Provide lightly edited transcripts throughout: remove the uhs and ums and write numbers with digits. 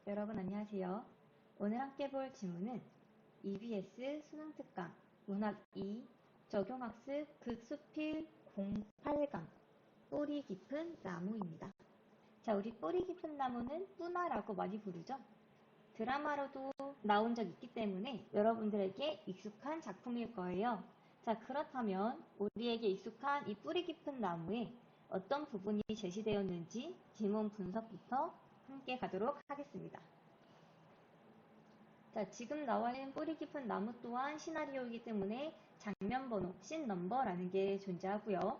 여러분 안녕하세요. 오늘 함께 볼 지문은 EBS 수능특강 문학 2 적용학습 극수필 08강 뿌리 깊은 나무입니다. 자, 우리 뿌리 깊은 나무는 뿌나라고 많이 부르죠. 드라마로도 나온 적 있기 때문에 여러분들에게 익숙한 작품일 거예요. 자, 그렇다면 우리에게 익숙한 이 뿌리 깊은 나무에 어떤 부분이 제시되었는지 지문 분석부터 함께 가도록 하겠습니다. 자, 지금 나와 있는 뿌리 깊은 나무 또한 시나리오이기 때문에 장면 번호, 씬 넘버라는 게 존재하고요.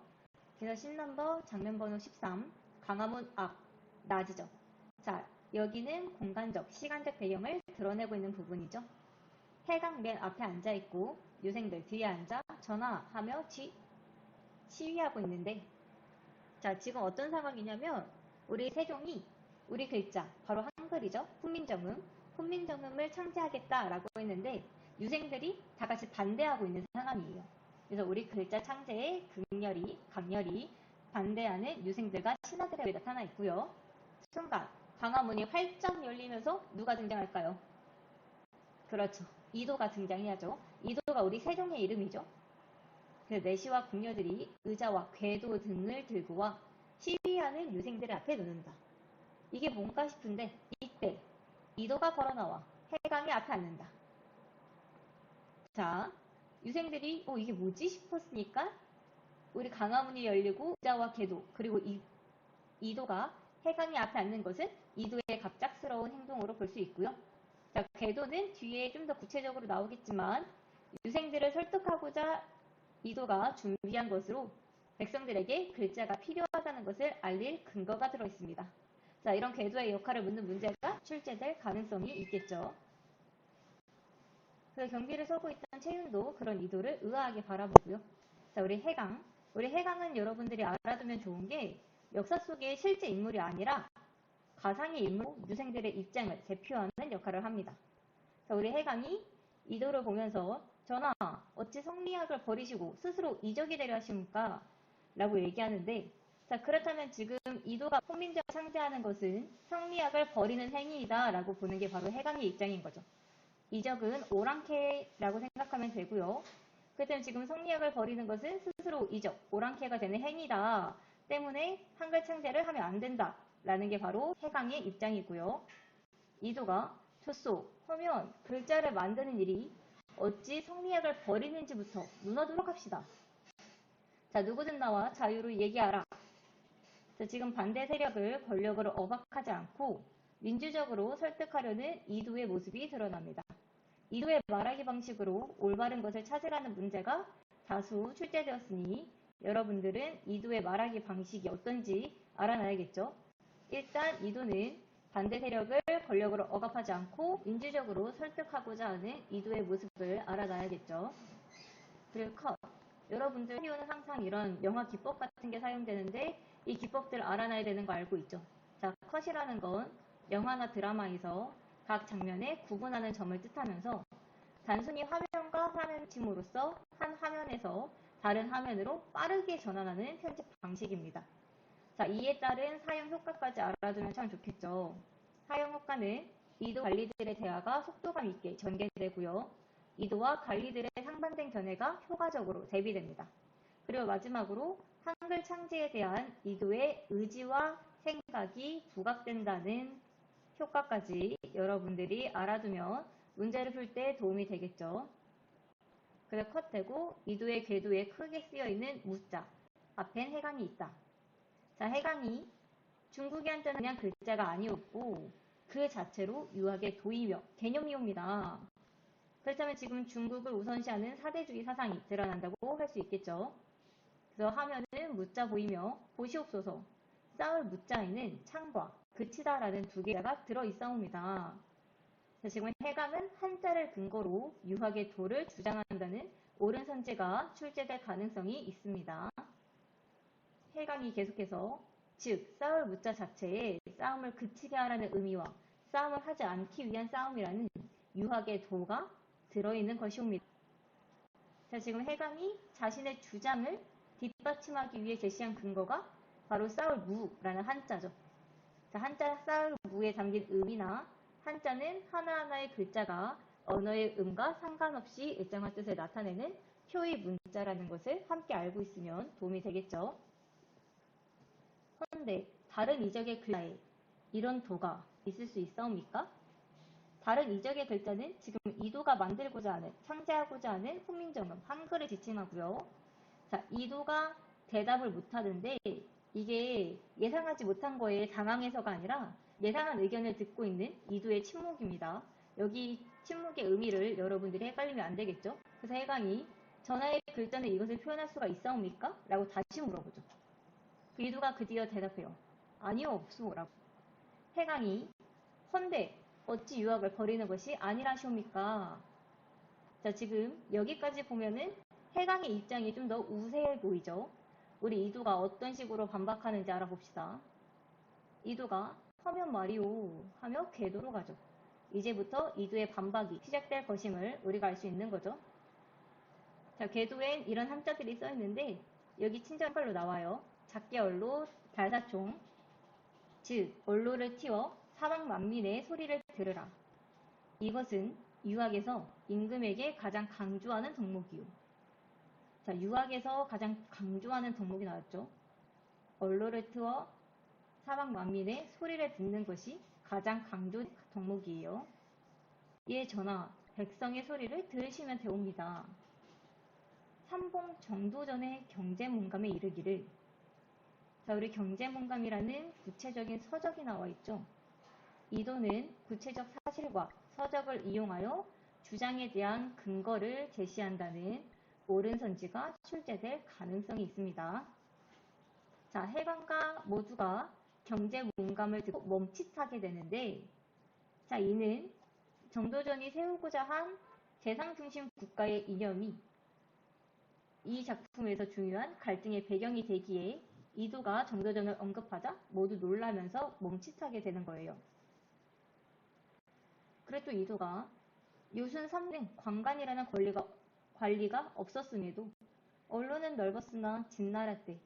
그래서 씬 넘버, 장면 번호 13, 광화문 앞, 낮이죠. 자, 여기는 공간적, 시간적 배경을 드러내고 있는 부분이죠. 해강 맨 앞에 앉아있고 유생들 뒤에 앉아 전화하며 시위하고 있는데, 자, 지금 어떤 상황이냐면 우리 세종이 우리 글자, 바로 한글이죠. 훈민정음을 창제하겠다라고 했는데 유생들이 다 같이 반대하고 있는 상황이에요. 그래서 우리 글자 창제에 강렬히 반대하는 유생들과 신하들의 나타나 있고요. 순간 광화문이 활짝 열리면서 누가 등장할까요? 그렇죠. 이도가 등장해야죠. 이도가 우리 세종의 이름이죠. 그 내시와 궁녀들이 의자와 궤도 등을 들고 와 시위하는 유생들 앞에 놓는다. 이게 뭔가 싶은데 이때 이도가 걸어나와 해강이 앞에 앉는다. 자, 유생들이 이게 뭐지 싶었으니까 우리 광화문이 열리고 의자와 궤도 그리고 이도가 해강이 앞에 앉는 것은 이도의 갑작스러운 행동으로 볼 수 있고요. 자, 궤도는 뒤에 좀 더 구체적으로 나오겠지만 유생들을 설득하고자 이도가 준비한 것으로 백성들에게 글자가 필요하다는 것을 알릴 근거가 들어있습니다. 자, 이런 궤도의 역할을 묻는 문제가 출제될 가능성이 있겠죠. 그래서 경비를 서고 있던 채윤도 그런 이도를 의아하게 바라보고요. 자, 우리 해강은 여러분들이 알아두면 좋은 게 역사 속의 실제 인물이 아니라 가상의 인물, 유생들의 입장을 대표하는 역할을 합니다. 자, 우리 해강이 이도를 보면서 전하, 어찌 성리학을 버리시고 스스로 이적이 되려 하십니까? 라고 얘기하는데, 자, 그렇다면 지금 이도가 훈민정음을 창제하는 것은 성리학을 버리는 행위이다 라고 보는 게 바로 해강의 입장인 거죠. 이적은 오랑캐라고 생각하면 되고요. 그렇다면 지금 성리학을 버리는 것은 스스로 오랑캐가 되는 행위다 때문에 한글 창제를 하면 안 된다 라는 게 바로 해강의 입장이고요. 이도가 좋소 하면 글자를 만드는 일이 어찌 성리학을 버리는지부터 논하도록 합시다. 자, 누구든 나와 자유로 얘기하라. 자, 지금 반대 세력을 권력으로 억압하지 않고 민주적으로 설득하려는 이도의 모습이 드러납니다. 이도의 말하기 방식으로 올바른 것을 찾으라는 문제가 다수 출제되었으니 여러분들은 이도의 말하기 방식이 어떤지 알아놔야겠죠. 일단 이도는 반대 세력을 권력으로 억압하지 않고 민주적으로 설득하고자 하는 이도의 모습을 알아놔야겠죠. 그리고 컷. 여러분들 시험은 항상 이런 영화 기법 같은 게 사용되는데 이 기법들을 알아놔야 되는 거 알고 있죠. 자, 컷이라는 건 영화나 드라마에서 각 장면에 구분하는 점을 뜻하면서 단순히 화면과 화면 침으로써 한 화면에서 다른 화면으로 빠르게 전환하는 편집 방식입니다. 자, 이에 따른 사용 효과까지 알아두면 참 좋겠죠. 사용 효과는 이도 관리들의 대화가 속도감 있게 전개되고요. 이도와 관리들의 상반된 견해가 효과적으로 대비됩니다. 그리고 마지막으로 한글 창제에 대한 이도의 의지와 생각이 부각된다는 효과까지 여러분들이 알아두면 문제를 풀 때 도움이 되겠죠. 그래서 컷되고 이도의 궤도에 크게 쓰여있는 무자 앞엔 해강이 있다. 자, 해강이 중국이 한자는 그냥 글자가 아니었고 그 자체로 유학의 도의명, 개념이옵니다. 그렇다면 지금 중국을 우선시하는 사대주의 사상이 드러난다고 할 수 있겠죠. 그래서 하면은 무자 보이며 보시옵소서 싸울 무자에는 창과 그치다라는 두 개가 들어있사옵니다. 지금 해강은 한자를 근거로 유학의 도를 주장한다는 옳은 선제가 출제될 가능성이 있습니다. 해강이 계속해서 즉 싸울 무자 자체에 싸움을 그치게 하라는 의미와 싸움을 하지 않기 위한 싸움이라는 유학의 도가 들어있는 것이옵니다. 자, 지금 해강이 자신의 주장을 뒷받침하기 위해 제시한 근거가 바로 싸울 무라는 한자죠. 자, 한자 싸울 무에 담긴 의미나 한자는 하나하나의 글자가 언어의 음과 상관없이 일정한 뜻을 나타내는 표의 문자라는 것을 함께 알고 있으면 도움이 되겠죠. 그런데 다른 이적의 글자에 이런 도가 있을 수 있사옵니까? 다른 이적의 글자는 지금 이도가 만들고자 하는, 창제하고자 하는 훈민정음, 한글을 지칭하고요. 자, 이도가 대답을 못하는데 이게 예상하지 못한 거에 당황해서가 아니라 예상한 의견을 듣고 있는 이도의 침묵입니다. 여기 침묵의 의미를 여러분들이 헷갈리면 안 되겠죠? 그래서 해강이 전하의 글자는 이것을 표현할 수가 있사옵니까? 라고 다시 물어보죠. 이도가 드디어 대답해요. 아니요, 없소. 라고. 해강이 헌데 어찌 유학을 버리는 것이 아니라시옵니까? 자, 지금 여기까지 보면은 해강의 입장이 좀 더 우세해 보이죠? 우리 이도가 어떤 식으로 반박하는지 알아봅시다. 이도가 하면 말이오 하며 궤도로 가죠. 이제부터 이도의 반박이 시작될 것임을 우리가 알 수 있는 거죠. 자, 궤도엔 이런 한자들이 써 있는데 여기 친절글로 나와요. 작게 얼로 달사총, 즉 얼로를 틔워 사방 만민의 소리를 들으라. 이것은 유학에서 임금에게 가장 강조하는 덕목이요. 자, 유학에서 가장 강조하는 덕목이 나왔죠. 얼로를 트워 사방 만민의 소리를 듣는 것이 가장 강조 덕목이에요. 예, 전하, 백성의 소리를 들으시면 되옵니다. 삼봉 정도전의 경제문감에 이르기를. 자, 우리 경제문감이라는 구체적인 서적이 나와 있죠. 이도는 구체적 사실과 서적을 이용하여 주장에 대한 근거를 제시한다는 옳은 선지가 출제될 가능성이 있습니다. 자, 해강과 모두가 경제문감을 듣고 멈칫하게 되는데, 자, 이는 정도전이 세우고자 한 재상중심 국가의 이념이 이 작품에서 중요한 갈등의 배경이 되기에 이도가 정도전을 언급하자 모두 놀라면서 멈칫하게 되는 거예요. 그래도 이도가 요순 3등 관관이라는 관리가 없었음에도 언론은 넓었으나 진나라 때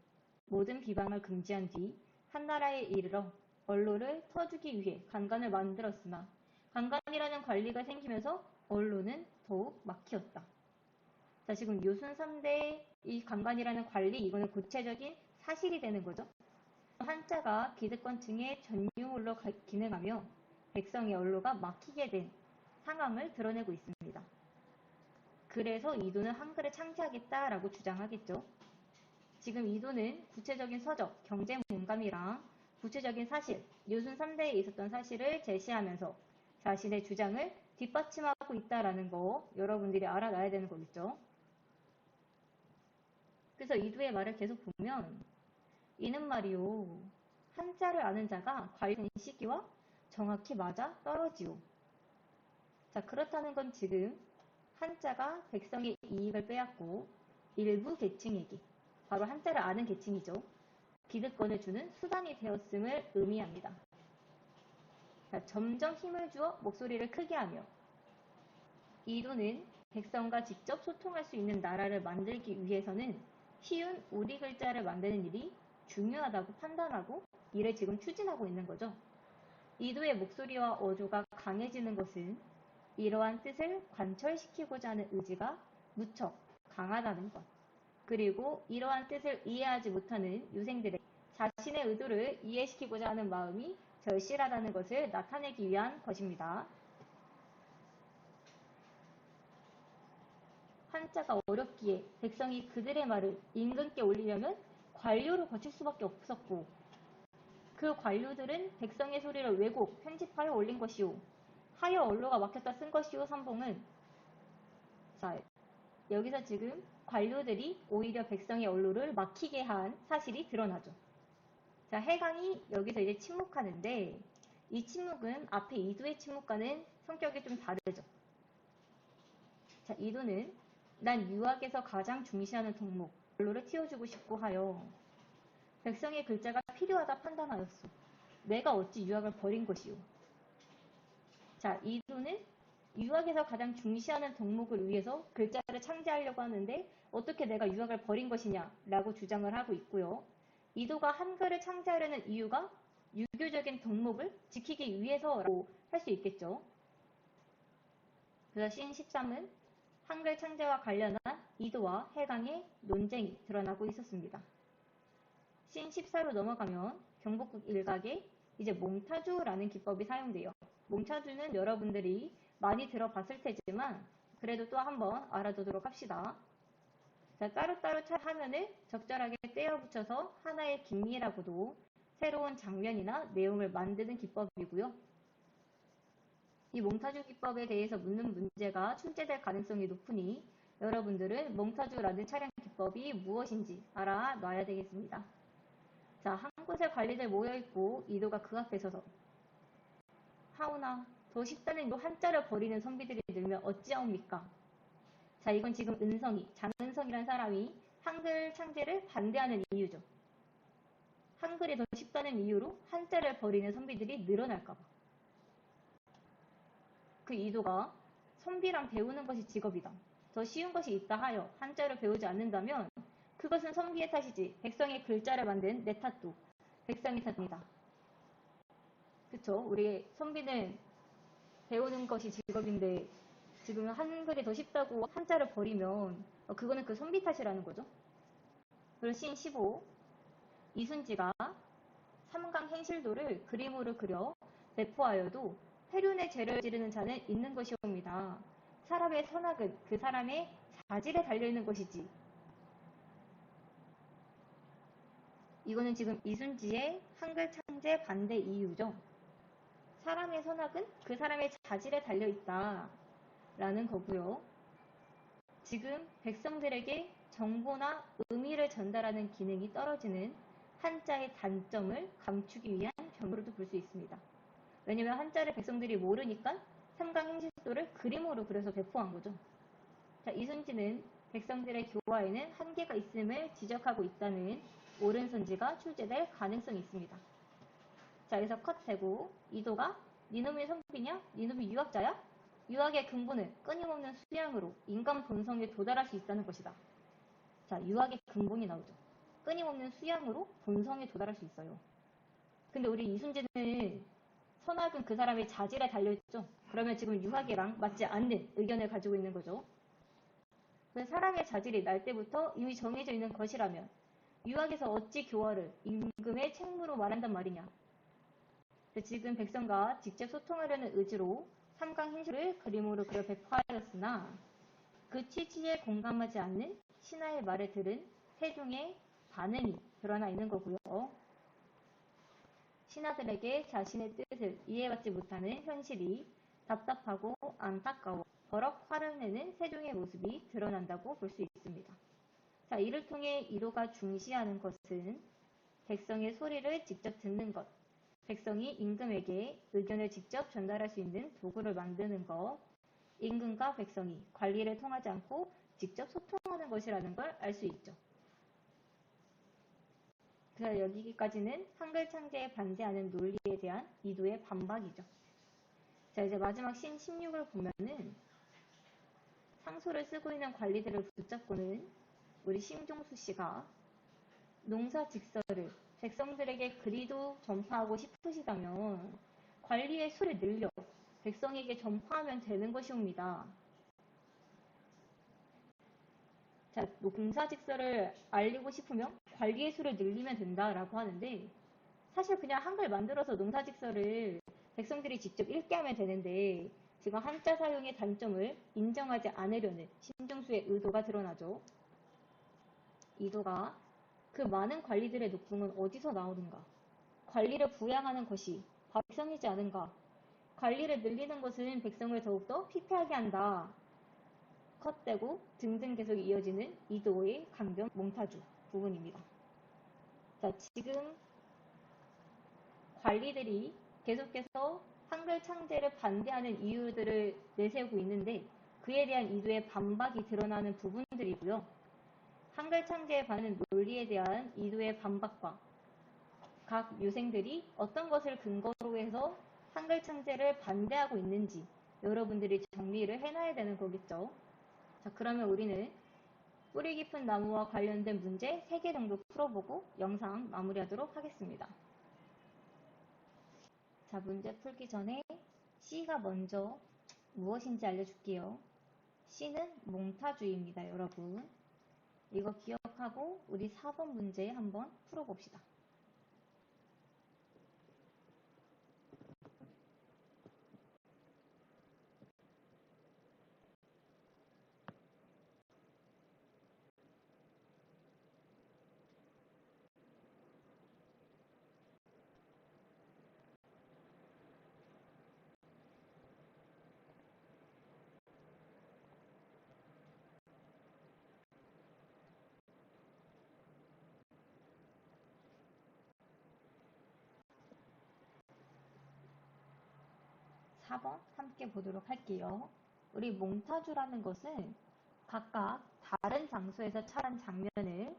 모든 비방을 금지한 뒤 한나라에 이르러 언론을 터주기 위해 관관을 만들었으나 관관이라는 관리가 생기면서 언론은 더욱 막히었다. 자, 지금 요순 3대의 이 관관이라는 관리, 이거는 구체적인 사실이 되는 거죠. 한자가 기득권층의 전유물로 기능하며 백성의 언로가 막히게 된 상황을 드러내고 있습니다. 그래서 이도는 한글을 창제하겠다라고 주장하겠죠. 지금 이도는 구체적인 서적, 경제문감이랑 구체적인 사실, 요순 3대에 있었던 사실을 제시하면서 자신의 주장을 뒷받침하고 있다라는 거 여러분들이 알아놔야 되는 거겠죠. 그래서 이도의 말을 계속 보면 이는 말이요, 한자를 아는 자가 관리된 시기와 정확히 맞아 떨어지오. 자, 그렇다는 건 지금 한자가 백성의 이익을 빼앗고 일부 계층에게, 바로 한자를 아는 계층이죠, 기득권을 주는 수단이 되었음을 의미합니다. 자, 점점 힘을 주어 목소리를 크게 하며 이도는 백성과 직접 소통할 수 있는 나라를 만들기 위해서는 쉬운 우리 글자를 만드는 일이 중요하다고 판단하고 이를 지금 추진하고 있는 거죠. 이도의 목소리와 어조가 강해지는 것은 이러한 뜻을 관철시키고자 하는 의지가 무척 강하다는 것, 그리고 이러한 뜻을 이해하지 못하는 유생들의 자신의 의도를 이해시키고자 하는 마음이 절실하다는 것을 나타내기 위한 것입니다. 한자가 어렵기에 백성이 그들의 말을 임금께 올리려면 관료를 거칠 수밖에 없었고, 그 관료들은 백성의 소리를 왜곡, 편집하여 올린 것이오. 하여 언로가 막혔다 쓴 것이오. 삼봉은, 자, 여기서 지금 관료들이 오히려 백성의 언로를 막히게 한 사실이 드러나죠. 자, 해강이 여기서 이제 침묵하는데 이 침묵은 앞에 이도의 침묵과는 성격이 좀 다르죠. 자, 이도는 난 유학에서 가장 중시하는 덕목, 언로를 틔워주고 싶고 하여 백성의 글자가 필요하다 판단하였소. 내가 어찌 유학을 버린 것이오. 자, 이도는 유학에서 가장 중시하는 덕목을 위해서 글자를 창제하려고 하는데 어떻게 내가 유학을 버린 것이냐 라고 주장을 하고 있고요. 이도가 한글을 창제하려는 이유가 유교적인 덕목을 지키기 위해서라고 할 수 있겠죠. 그래서 씬 13은 한글 창제와 관련한 이도와 해강의 논쟁이 드러나고 있었습니다. 씬 14로 넘어가면 경복궁 일각에 이제 몽타주라는 기법이 사용돼요. 몽타주는 여러분들이 많이 들어봤을 테지만 그래도 또 한번 알아두도록 합시다. 자, 따로따로 화면을 적절하게 떼어 붙여서 하나의 긴미라고도 새로운 장면이나 내용을 만드는 기법이고요. 이 몽타주 기법에 대해서 묻는 문제가 출제될 가능성이 높으니 여러분들은 몽타주라는 촬영 기법이 무엇인지 알아놔야 되겠습니다. 자, 한 곳에 관리들 모여있고 이도가 그 앞에 서서 하오나 더 쉽다는 요 한자를 버리는 선비들이 늘면 어찌하옵니까? 자, 이건 지금 은성이, 장은성이라는 사람이 한글 창제를 반대하는 이유죠. 한글이 더 쉽다는 이유로 한자를 버리는 선비들이 늘어날까봐. 그 이도가 선비랑 배우는 것이 직업이다. 더 쉬운 것이 있다 하여 한자를 배우지 않는다면 그것은 선비의 탓이지 백성의 글자를 만든 내 탓도 백성의 탓입니다. 그쵸? 우리 선비는 배우는 것이 직업인데 지금 한글이 더 쉽다고 한자를 버리면 그거는 그 선비 탓이라는 거죠. 그리고 씬 15 이순지가 삼강 행실도를 그림으로 그려 배포하여도 해륜의 죄를 지르는 자는 있는 것이옵니다. 사람의 선악은 그 사람의 자질에 달려있는 것이지. 이거는 지금 이순지의 한글 창제 반대 이유죠. 사람의 선악은 그 사람의 자질에 달려있다 라는 거고요. 지금 백성들에게 정보나 의미를 전달하는 기능이 떨어지는 한자의 단점을 감추기 위한 변으로도 볼 수 있습니다. 왜냐면 한자를 백성들이 모르니까 삼강행실도를 그림으로 그려서 배포한 거죠. 자, 이순지는 백성들의 교화에는 한계가 있음을 지적하고 있다는 옳은 선지가 출제될 가능성이 있습니다. 자, 여기서 컷되고 이도가 니놈이 선비냐? 니놈이 유학자야? 유학의 근본은 끊임없는 수양으로 인간 본성에 도달할 수 있다는 것이다. 자, 유학의 근본이 나오죠. 끊임없는 수양으로 본성에 도달할 수 있어요. 근데 우리 이순지는 선악은 그 사람의 자질에 달려있죠. 그러면 지금 유학이랑 맞지 않는 의견을 가지고 있는 거죠. 사람의 자질이 날 때부터 이미 정해져 있는 것이라면 유학에서 어찌 교화를 임금의 책무로 말한단 말이냐. 지금 백성과 직접 소통하려는 의지로 삼강행실을 그림으로 그려 배포하였으나 그 취지에 공감하지 않는 신하의 말을 들은 세종의 반응이 드러나 있는 거고요. 신하들에게 자신의 뜻을 이해받지 못하는 현실이 답답하고 안타까워 버럭 화를 내는 세종의 모습이 드러난다고 볼 수 있습니다. 자, 이를 통해 이도가 중시하는 것은 백성의 소리를 직접 듣는 것, 백성이 임금에게 의견을 직접 전달할 수 있는 도구를 만드는 것, 임금과 백성이 관리를 통하지 않고 직접 소통하는 것이라는 걸 알 수 있죠. 그래서 여기까지는 한글 창제에 반대하는 논리에 대한 이도의 반박이죠. 자, 이제 마지막 씬 16을 보면은 상소를 쓰고 있는 관리들을 붙잡고는 우리 심종수 씨가 농사직설을 백성들에게 그리도 전파하고 싶으시다면 관리의 수를 늘려 백성에게 전파하면 되는 것이옵니다. 자, 농사직설을 알리고 싶으면 관리의 수를 늘리면 된다라고 하는데 사실 그냥 한글 만들어서 농사직설을 백성들이 직접 읽게 하면 되는데 지금 한자 사용의 단점을 인정하지 않으려는 심종수의 의도가 드러나죠. 이도가 그 많은 관리들의 높음은 어디서 나오는가? 관리를 부양하는 것이 백성이지 않은가? 관리를 늘리는 것은 백성을 더욱더 피폐하게 한다. 컷되고 등등 계속 이어지는 이도의 강변 몽타주 부분입니다. 자, 지금 관리들이 계속해서 한글 창제를 반대하는 이유들을 내세우고 있는데 그에 대한 이도의 반박이 드러나는 부분들이고요. 한글 창제에 반하는 논리에 대한 이도의 반박과 각 유생들이 어떤 것을 근거로 해서 한글 창제를 반대하고 있는지 여러분들이 정리를 해놔야 되는 거겠죠. 자, 그러면 우리는 뿌리 깊은 나무와 관련된 문제 3개 정도 풀어보고 영상 마무리하도록 하겠습니다. 자, 문제 풀기 전에 C가 먼저 무엇인지 알려줄게요. C는 몽타주의입니다, 여러분. 이거 기억하고 우리 4번 문제 한번 풀어봅시다. 4번 함께 보도록 할게요. 우리 몽타주라는 것은 각각 다른 장소에서 촬영한 장면을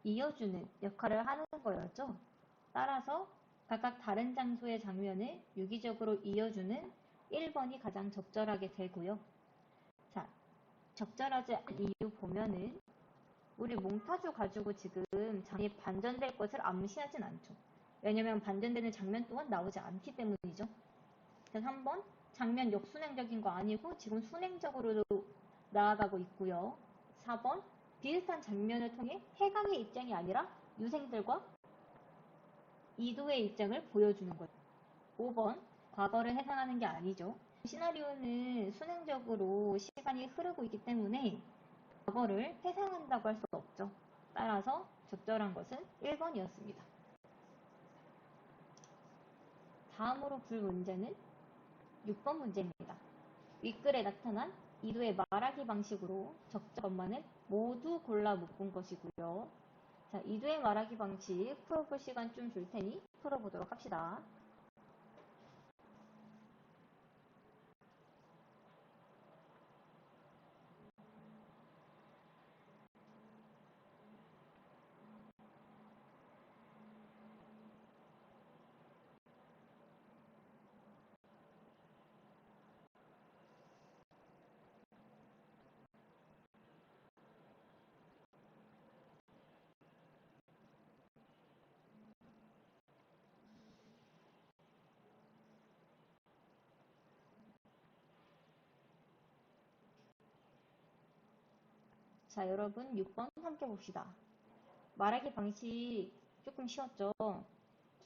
이어주는 역할을 하는 거였죠. 따라서 각각 다른 장소의 장면을 유기적으로 이어주는 1번이 가장 적절하게 되고요. 자, 적절하지 않은 이유 보면은 우리 몽타주 가지고 지금 장이 반전될 것을 암시하진 않죠. 왜냐면 반전되는 장면 또한 나오지 않기 때문이죠. 그래서 3번 장면 역순행적인 거 아니고 지금 순행적으로 나아가고 있고요. 4번 비슷한 장면을 통해 해강의 입장이 아니라 유생들과 이도의 입장을 보여주는 거예요. 5번 과거를 해상하는 게 아니죠. 시나리오는 순행적으로 시간이 흐르고 있기 때문에 과거를 해상한다고 할 수 없죠. 따라서 적절한 것은 1번이었습니다. 다음으로 풀 문제는 6번 문제입니다. 윗글에 나타난 이도의 말하기 방식으로 적절 것만을 모두 골라 묶은 것이고요. 자, 이도의 말하기 방식 풀어볼 시간 좀 줄 테니 풀어보도록 합시다. 자, 여러분 6번 함께 봅시다. 말하기 방식 조금 쉬웠죠?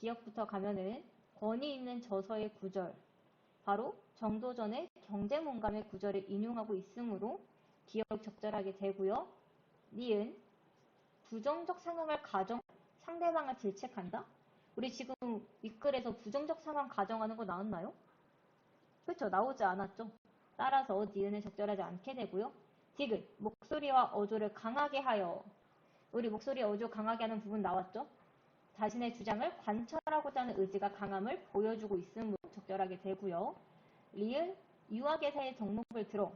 기억부터 가면은 권위 있는 저서의 구절, 바로 정도전의 경제몽감의 구절을 인용하고 있으므로 기억 적절하게 되고요. 니은 부정적 상황을 가정 상대방을 질책한다? 우리 지금 윗글에서 부정적 상황 가정하는 거 나왔나요? 그렇죠. 나오지 않았죠. 따라서 니은은 적절하지 않게 되고요. 디귿 목소리와 어조를 강하게 하여 우리 목소리 어조 강하게 하는 부분 나왔죠? 자신의 주장을 관철하고자 하는 의지가 강함을 보여주고 있음으로 적절하게 되고요. 리을 유학에서의 덕목을 들어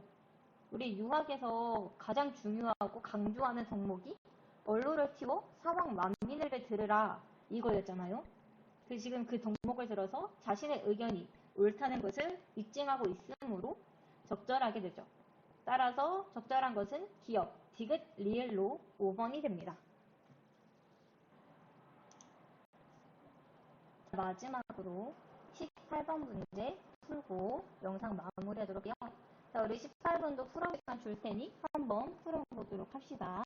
우리 유학에서 가장 중요하고 강조하는 덕목이 언로를 튀워 사방 만민을 들으라 이거였잖아요. 지금 그 덕목을 들어서 자신의 의견이 옳다는 것을 입증하고 있으므로 적절하게 되죠. 따라서 적절한 것은 기억, 디귿, 리을로 5번이 됩니다. 마지막으로 18번 문제 풀고 영상 마무리하도록 해요. 자, 우리 18번도 풀어 시간 줄 테니 한번 풀어보도록 합시다.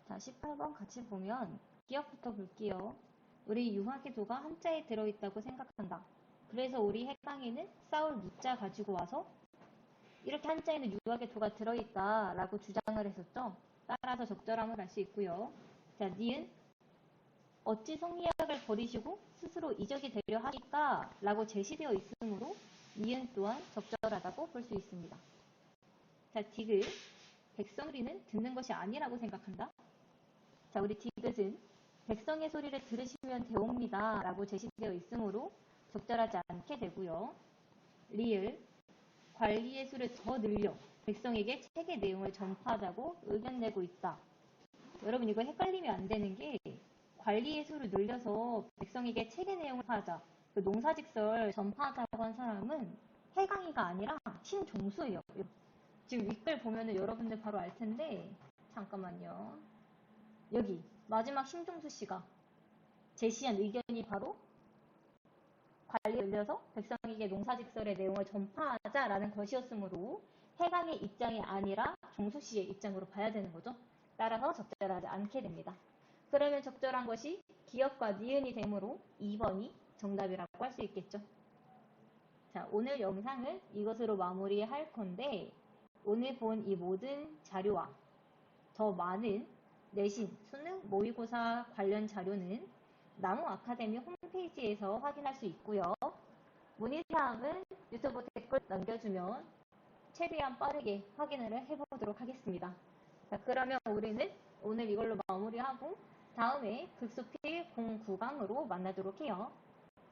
자, 18번 같이 보면 기억부터 볼게요. 우리 유학의 도가 한자에 들어있다고 생각한다. 그래서 우리 해강에는 싸울 무자 가지고 와서 이렇게 한자에는 유학의 도가 들어있다 라고 주장을 했었죠. 따라서 적절함을 알 수 있고요. 자, 니은 어찌 성리학을 버리시고 스스로 이적이 되려 하실까 라고 제시되어 있으므로 니은 또한 적절하다고 볼 수 있습니다. 자, 디귿 백성리는 듣는 것이 아니라고 생각한다. 자, 우리 디귿은 백성의 소리를 들으시면 되옵니다 라고 제시되어 있으므로 적절하지 않게 되고요. 리을, 관리의 수를 더 늘려 백성에게 책의 내용을 전파하자고 의견 내고 있다. 여러분 이거 헷갈리면 안 되는 게 관리의 수를 늘려서 백성에게 책의 내용을 전파하자. 그 농사직설 전파하자고 한 사람은 해강이가 아니라 신종수예요. 지금 윗글 보면은 여러분들 바로 알 텐데 잠깐만요. 여기 마지막 신종수 씨가 제시한 의견이 바로 관리를 늘려서 백성에게 농사직설의 내용을 전파하자라는 것이었으므로 해강의 입장이 아니라 종수 씨의 입장으로 봐야 되는 거죠. 따라서 적절하지 않게 됩니다. 그러면 적절한 것이 기역과 니은이 되므로 2번이 정답이라고 할 수 있겠죠. 자, 오늘 영상은 이것으로 마무리할 건데 오늘 본 이 모든 자료와 더 많은 내신, 수능, 모의고사 관련 자료는 나무 아카데미 홈페이지에서 확인할 수 있고요. 문의사항은 유튜브 댓글 남겨주면 최대한 빠르게 확인을 해보도록 하겠습니다. 자, 그러면 우리는 오늘 이걸로 마무리하고 다음에 극수필 09강으로 만나도록 해요.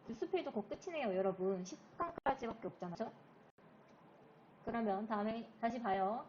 극수필도 곧 끝이네요, 여러분. 10강까지밖에 없잖아요. 그러면 다음에 다시 봐요.